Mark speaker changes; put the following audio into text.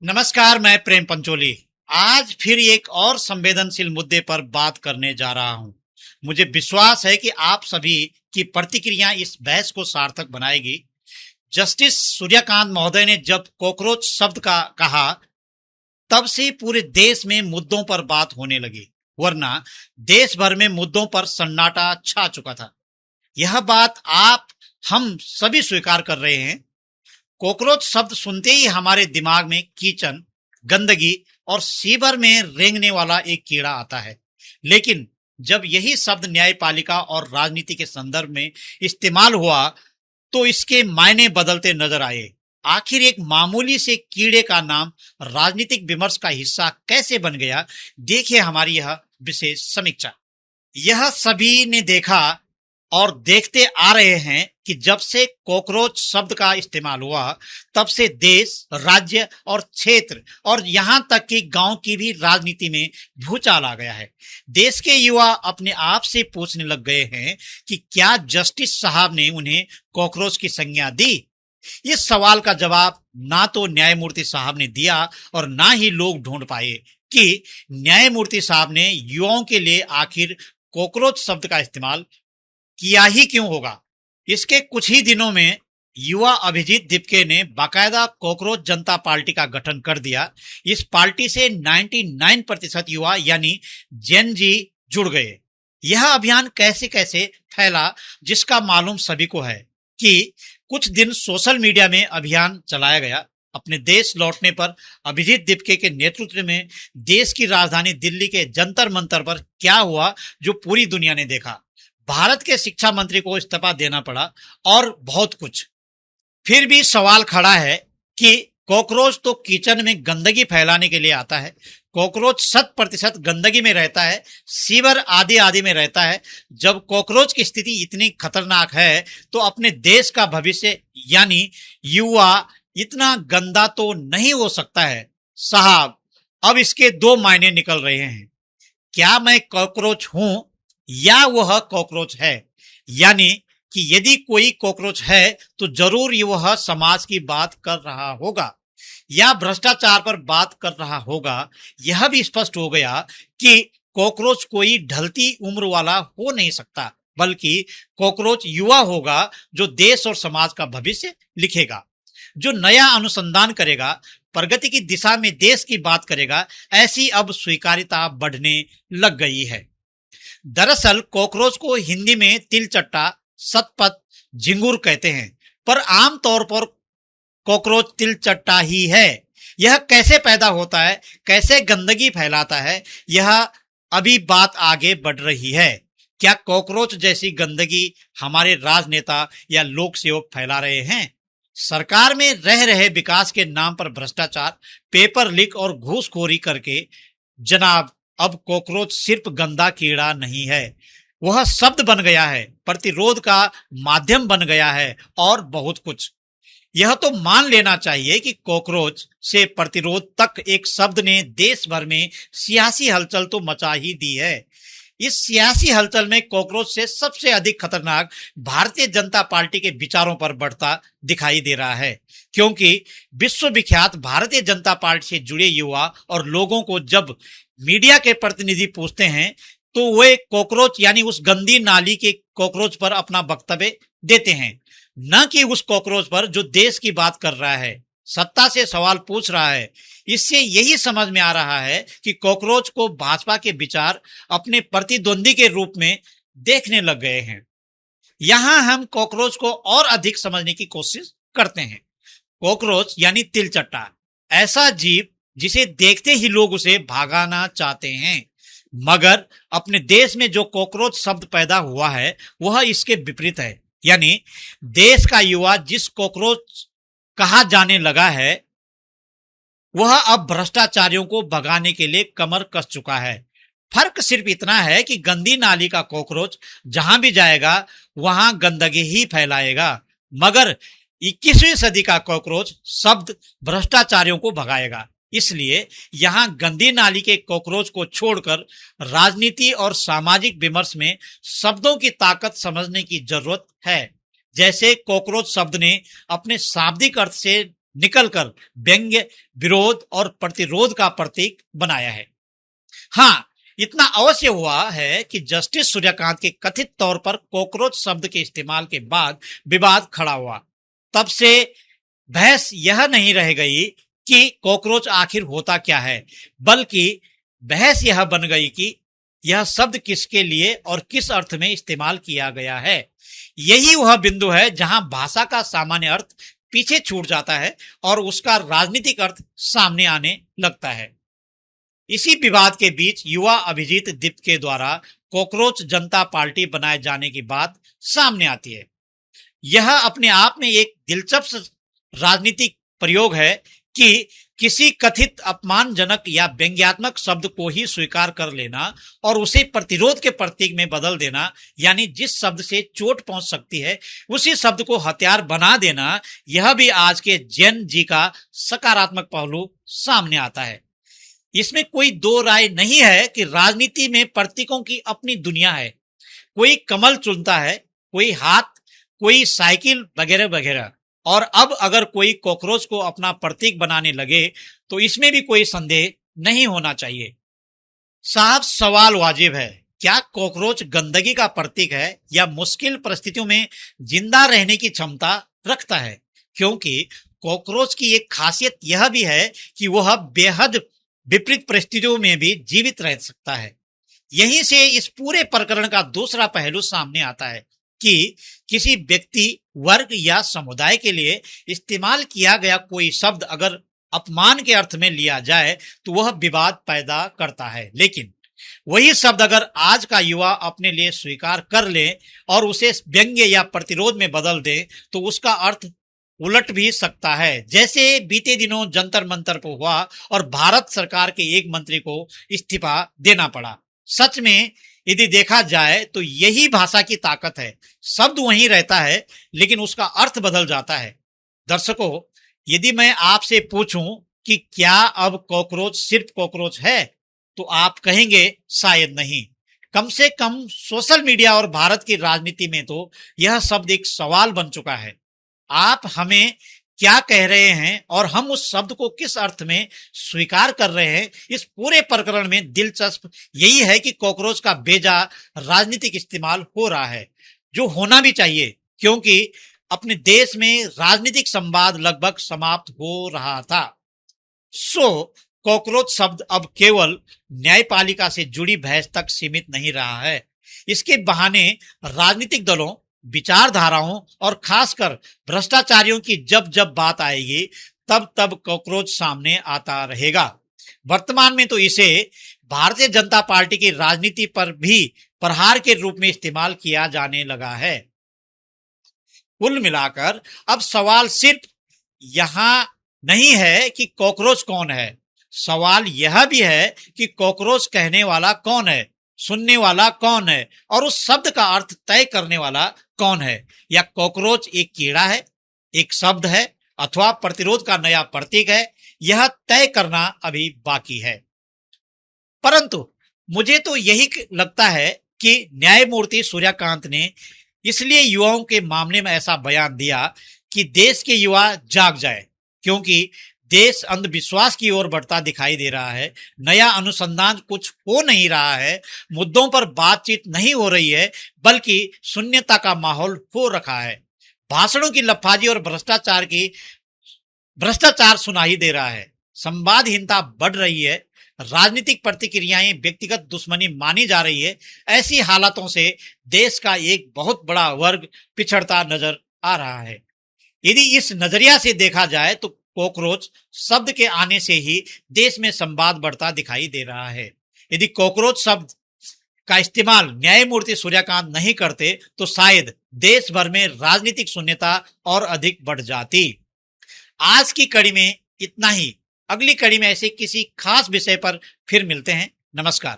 Speaker 1: नमस्कार, मैं प्रेम पंचोली। आज फिर एक और संवेदनशील मुद्दे पर बात करने जा रहा हूं। मुझे विश्वास है कि आप सभी की प्रतिक्रिया इस बहस को सार्थक बनाएगी। जस्टिस सूर्यकांत महोदय ने जब कॉकरोच शब्द का कहा, तब से पूरे देश में मुद्दों पर बात होने लगी, वरना देश भर में मुद्दों पर सन्नाटा छा चुका था। यह बात आप हम सभी स्वीकार कर रहे हैं। कॉकरोच शब्द सुनते ही हमारे दिमाग में कीचन, गंदगी और सीवर में रेंगने वाला एक कीड़ा आता है। लेकिन जब यही शब्द न्यायपालिका और राजनीति के संदर्भ में इस्तेमाल हुआ, तो इसके मायने बदलते नजर आए। आखिर एक मामूली से कीड़े का नाम राजनीतिक विमर्श का हिस्सा कैसे बन गया, देखिए हमारी यह विशेष समीक्षा। यह सभी ने देखा और देखते आ रहे हैं कि जब से कॉकरोच शब्द का इस्तेमाल हुआ, तब से देश, राज्य और क्षेत्र और यहां तक कि गांव की भी राजनीति में भूचाल आ गया है। देश के युवा अपने आप से पूछने लग गए हैं कि क्या जस्टिस साहब ने उन्हें कॉकरोच की संज्ञा दी। इस सवाल का जवाब ना तो न्यायमूर्ति साहब ने दिया और ना ही लोग ढूंढ पाए कि न्यायमूर्ति साहब ने युवाओं के लिए आखिर कॉकरोच शब्द का इस्तेमाल किया ही क्यों होगा। इसके कुछ ही दिनों में युवा अभिजीत दीपके ने बाकायदा कॉकरोच जनता पार्टी का गठन कर दिया। इस पार्टी से 99% युवा यानी जेन जी जुड़ गए। यह अभियान कैसे कैसे फैला, जिसका मालूम सभी को है कि कुछ दिन सोशल मीडिया में अभियान चलाया गया। अपने देश लौटने पर अभिजीत दीपके के नेतृत्व में देश की राजधानी दिल्ली के जंतर मंतर पर क्या हुआ, जो पूरी दुनिया ने देखा। भारत के शिक्षा मंत्री को इस्तीफा देना पड़ा और बहुत कुछ। फिर भी सवाल खड़ा है कि कॉकरोच तो किचन में गंदगी फैलाने के लिए आता है। कॉकरोच 100% गंदगी में रहता है, सीवर आदि आदि में रहता है। जब कॉकरोच की स्थिति इतनी खतरनाक है, तो अपने देश का भविष्य यानी युवा इतना गंदा तो नहीं हो सकता है साहब। अब इसके दो मायने निकल रहे हैं। क्या मैं कॉकरोच हूं या वह कॉकरोच है। यानी कि यदि कोई कॉकरोच है तो जरूर वह समाज की बात कर रहा होगा या भ्रष्टाचार पर बात कर रहा होगा। यह भी स्पष्ट हो गया कि कॉकरोच कोई ढलती उम्र वाला हो नहीं सकता, बल्कि कॉकरोच युवा होगा जो देश और समाज का भविष्य लिखेगा, जो नया अनुसंधान करेगा, प्रगति की दिशा में देश की बात करेगा। ऐसी अब स्वीकार्यता बढ़ने लग गई है। दरअसल कॉकरोच को हिंदी में तिलचट्टा, सतपथ, झिंगुर कहते हैं, पर आमतौर पर कॉकरोच तिलचट्टा ही है। यह कैसे पैदा होता है, कैसे गंदगी फैलाता है, यह अभी बात आगे बढ़ रही है। क्या कॉकरोच जैसी गंदगी हमारे राजनेता या लोक सेवक फैला रहे हैं। सरकार में रह रहे विकास के नाम पर भ्रष्टाचार, पेपर लीक और घूसखोरी करके जनाब, अब कॉकरोच सिर्फ गंदा कीड़ा नहीं है, वह शब्द बन गया है, प्रतिरोध का माध्यम बन गया है और बहुत कुछ। यह तो मान लेना चाहिए कि कॉकरोच से प्रतिरोध तक एक शब्द ने देश भर में सियासी हलचल तो मचा ही दी है। इस सियासी हलचल में कॉकरोच से सबसे अधिक खतरनाक भारतीय जनता पार्टी के विचारों पर बढ़ता दिखाई दे रहा है, क्योंकि विश्वविख्यात भारतीय जनता पार्टी से जुड़े युवा और लोगों को जब मीडिया के प्रतिनिधि पूछते हैं, तो वे कॉकरोच यानी उस गंदी नाली के कॉकरोच पर अपना वक्तव्य देते हैं, न कि उस कॉकरोच पर जो देश की बात कर रहा है, सत्ता से सवाल पूछ रहा है। इससे यही समझ में आ रहा है कि कॉकरोच को भाजपा के विचार अपने प्रतिद्वंदी के रूप में देखने लग गए हैं। यहां हम कॉकरोच को और अधिक समझने की कोशिश करते हैं। कॉकरोच यानी तिलचट्टा, ऐसा जीव जिसे देखते ही लोग उसे भागाना चाहते हैं। मगर अपने देश में जो कॉकरोच शब्द पैदा हुआ है, वह इसके विपरीत है। यानी देश का युवा जिस कॉकरोच कहा जाने लगा है, वह अब भ्रष्टाचारियों को भगाने के लिए कमर कस चुका है। फर्क सिर्फ इतना है कि गंदी नाली का कॉकरोच जहां भी जाएगा वहां गंदगी ही फैलाएगा, मगर 21वीं सदी का कॉकरोच शब्द भ्रष्टाचारियों को भगाएगा। इसलिए यहां गंदी नाली के कॉकरोच को छोड़कर राजनीति और सामाजिक विमर्श में शब्दों की ताकत समझने की जरूरत है। जैसे कॉकरोच शब्द ने अपने शाब्दिक अर्थ से निकलकर व्यंग्य, विरोध और प्रतिरोध का प्रतीक बनाया है। हाँ, इतना अवश्य हुआ है कि जस्टिस सूर्यकांत के कथित तौर पर कॉकरोच शब्द के इस्तेमाल के बाद विवाद खड़ा हुआ। तब से बहस यह नहीं रह गई कि कॉकरोच आखिर होता क्या है, बल्कि बहस यह बन गई कि यह शब्द किसके लिए और किस अर्थ में इस्तेमाल किया गया है। यही वह बिंदु है जहां भाषा का सामान्य अर्थ पीछे छूट जाता है और उसका राजनीतिक अर्थ सामने आने लगता है। इसी विवाद के बीच युवा अभिजीत दीप के द्वारा कॉकरोच जनता पार्टी बनाए जाने की बात सामने आती है। यह अपने आप में एक दिलचस्प राजनीतिक प्रयोग है कि किसी कथित अपमानजनक या व्यंग्यात्मक शब्द को ही स्वीकार कर लेना और उसे प्रतिरोध के प्रतीक में बदल देना, यानी जिस शब्द से चोट पहुंच सकती है उसी शब्द को हथियार बना देना, यह भी आज के जेन जी का सकारात्मक पहलू सामने आता है। इसमें कोई दो राय नहीं है कि राजनीति में प्रतीकों की अपनी दुनिया है। कोई कमल चुनता है, कोई हाथ, कोई साइकिल वगैरह वगैरह, और अब अगर कोई कॉकरोच को अपना प्रतीक बनाने लगे तो इसमें भी कोई संदेह नहीं होना चाहिए। साहब, सवाल वाजिब है, क्या कॉकरोच गंदगी का प्रतीक है या मुश्किल परिस्थितियों में जिंदा रहने की क्षमता रखता है? क्योंकि कॉकरोच की एक खासियत यह भी है कि वह बेहद विपरीत परिस्थितियों में भी जीवित रह सकता है। यहीं से इस पूरे प्रकरण का दूसरा पहलू सामने आता है कि किसी व्यक्ति, वर्ग या समुदाय के लिए इस्तेमाल किया गया कोई शब्द अगर अपमान के अर्थ में लिया जाए तो वह विवाद पैदा करता है, लेकिन वही शब्द अगर आज का युवा अपने लिए स्वीकार कर ले और उसे व्यंग्य या प्रतिरोध में बदल दे तो उसका अर्थ उलट भी सकता है। जैसे बीते दिनों जंतर मंतर पर हुआ और भारत सरकार के एक मंत्री को इस्तीफा देना पड़ा। सच में यदि देखा जाए तो यही भाषा की ताकत है। शब्द वहीं रहता है लेकिन उसका अर्थ बदल जाता है। दर्शकों, यदि मैं आपसे पूछूं कि क्या अब कॉकरोच सिर्फ कॉकरोच है, तो आप कहेंगे शायद नहीं। कम से कम सोशल मीडिया और भारत की राजनीति में तो यह शब्द एक सवाल बन चुका है। आप हमें क्या कह रहे हैं और हम उस शब्द को किस अर्थ में स्वीकार कर रहे हैं, इस पूरे प्रकरण में दिलचस्प यही है कि कॉकरोच का बेजा राजनीतिक इस्तेमाल हो रहा है, जो होना भी चाहिए, क्योंकि अपने देश में राजनीतिक संवाद लगभग समाप्त हो रहा था। कॉकरोच शब्द अब केवल न्यायपालिका से जुड़ी बहस तक सीमित नहीं रहा है। इसके बहाने राजनीतिक दलों, विचारधाराओं और खासकर भ्रष्टाचारियों की जब जब बात आएगी तब तब कॉकरोच सामने आता रहेगा। वर्तमान में तो इसे भारतीय जनता पार्टी की राजनीति पर भी प्रहार के रूप में इस्तेमाल किया जाने लगा है। कुल मिलाकर अब सवाल सिर्फ यहां नहीं है कि कॉकरोच कौन है, सवाल यह भी है कि कॉकरोच कहने वाला कौन है, सुनने वाला कौन है और उस शब्द का अर्थ तय करने वाला कौन है। या कॉकरोच एक कीड़ा है, एक शब्द है अथवा प्रतिरोध का नया प्रतीक है, यह तय करना अभी बाकी है। परंतु मुझे तो यही लगता है कि न्यायमूर्ति सूर्यकांत ने इसलिए युवाओं के मामले में ऐसा बयान दिया कि देश के युवा जाग जाए, क्योंकि देश अंधविश्वास की ओर बढ़ता दिखाई दे रहा है। नया अनुसंधान कुछ हो नहीं रहा है, मुद्दों पर बातचीत नहीं हो रही है, बल्कि शून्यता का माहौल हो रखा है। भाषणों की लफाजी और भ्रष्टाचार सुनाई दे रहा है, संवादहीनता बढ़ रही है, राजनीतिक प्रतिक्रियाएं व्यक्तिगत दुश्मनी मानी जा रही है। ऐसी हालातों से देश का एक बहुत बड़ा वर्ग पिछड़ता नजर आ रहा है। यदि इस नजरिया से देखा जाए तो कॉकरोच शब्द के आने से ही देश में संवाद बढ़ता दिखाई दे रहा है। यदि कॉकरोच शब्द का इस्तेमाल न्यायमूर्ति सूर्यकांत नहीं करते तो शायद देश भर में राजनीतिक शून्यता और अधिक बढ़ जाती। आज की कड़ी में इतना ही। अगली कड़ी में ऐसे किसी खास विषय पर फिर मिलते हैं। नमस्कार।